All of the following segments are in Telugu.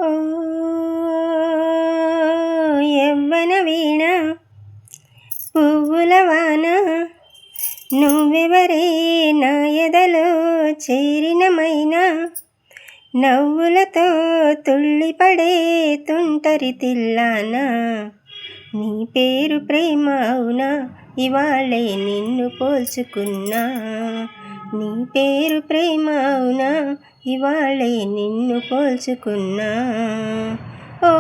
ఓ యవ్వన వీణ పువ్వుల వాన నువ్వెవరే నా ఎదలో చేరినమైనా నవ్వులతో తుళ్ళిపడే తుంటరి తిల్లానా నీ పేరు ప్రేమ అవునా ఇవాళే నిన్ను పోల్చుకున్నా నీ పేరు ప్రేమ అవునా ఇవాళే నిన్ను పోల్చుకున్నా ఓ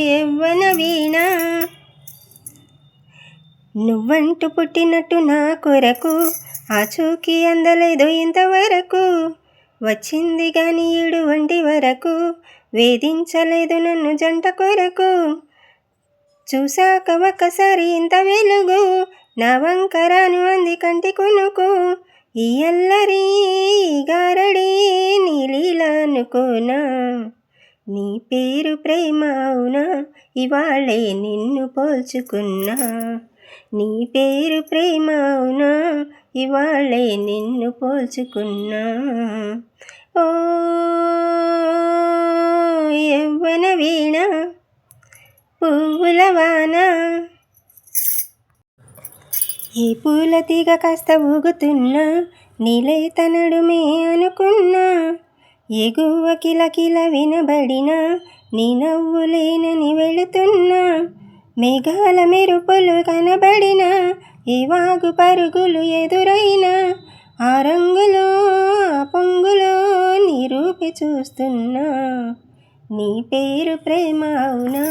యవ్వన వీణ నువ్వంటూ పుట్టినట్టు నా కొరకు ఆచూకీ అందలేదు ఇంతవరకు వచ్చింది గాని ఇటువంటి వరకు వేధించలేదు నన్ను జంట కొరకు చూసాక ఒక్కసారి ఇంత వెలుగు నా వంకరాను అంది కంటి కొనుకు ఈ అల్లరి గారడి నీ లీలా అనుకోనా నీ పేరు ప్రేమ అవునా ఇవాళే నిన్ను పోల్చుకున్నా నీ పేరు ప్రేమ అవునా ఇవాళే నిన్ను పోల్చుకున్నా ఓ యవ్వన వీణ పువ్వుల వాన ఈ పూల తీగ కాస్త ఊగుతున్నా నీలేత నడుమే అనుకున్నా ఎగువ కిలకిల వినబడినా నీ నవ్వులేనని వెళుతున్నా మేఘాల మెరుపులు కనబడినా ఏ వాగు పరుగులు ఎదురైనా ఆ రంగులో ఆ పొంగులో నీ రూపి చూస్తున్నా నీ పేరు ప్రేమ అవునా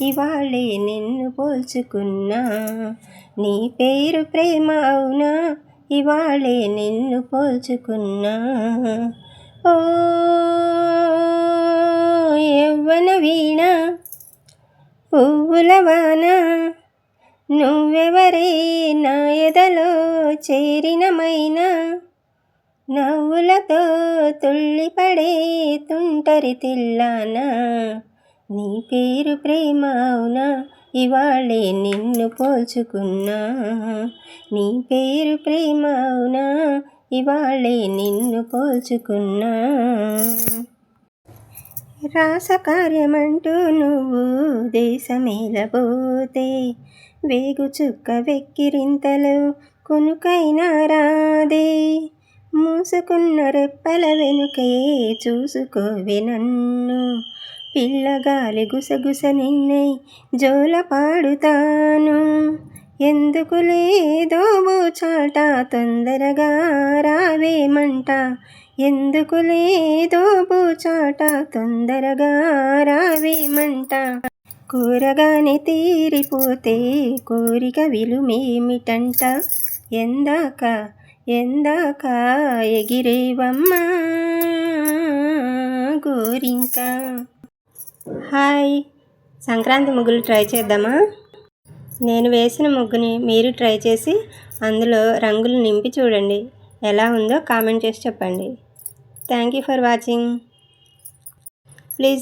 ఇవాళే నిన్ను పోల్చుకున్నా నీ పేరు ప్రేమ అవునా ఇవాళే నిన్ను పోల్చుకున్నా ఓ యవ్వన వీణ పువ్వుల వాన నువ్వెవరే నా ఎదలో చేరినమైనా నవ్వులతో తుళ్ళిపడే తుంటరి తిల్లానా నీ పేరు ప్రేమ అవునా ఇవాళే నిన్ను పోల్చుకున్నా నీ పేరు ప్రేమ అవునా ఇవాళే నిన్ను పోల్చుకున్నా రాసకార్యమంటూ నువ్వు దేశమేలబోతే వేగు చుక్క వెక్కిరింతలు కునుకైనా రాదే మూసుకున్న రెప్పల వెనుకే చూసుకోవే నన్ను పిల్లగాలి గుసగుస నిన్నై జోల పాడుతాను ఎందుకు లేదో చాట తొందరగా రావేమంట ఎందుకు లేదో చాట తొందరగా రావేమంట కూరగానే తీరిపోతే కోరిక విలుమేమిటంట ఎందాక ఎందాక ఎగిరేవమ్మా గోరింక. హాయ్, సంక్రాంతి ముగ్గులు ట్రై చేద్దామా? నేను వేసిన ముగ్గుని మీరు ట్రై చేసి అందులో రంగులు నింపి చూడండి. ఎలా ఉందో కామెంట్ చేసి చెప్పండి. Thank you for watching. Please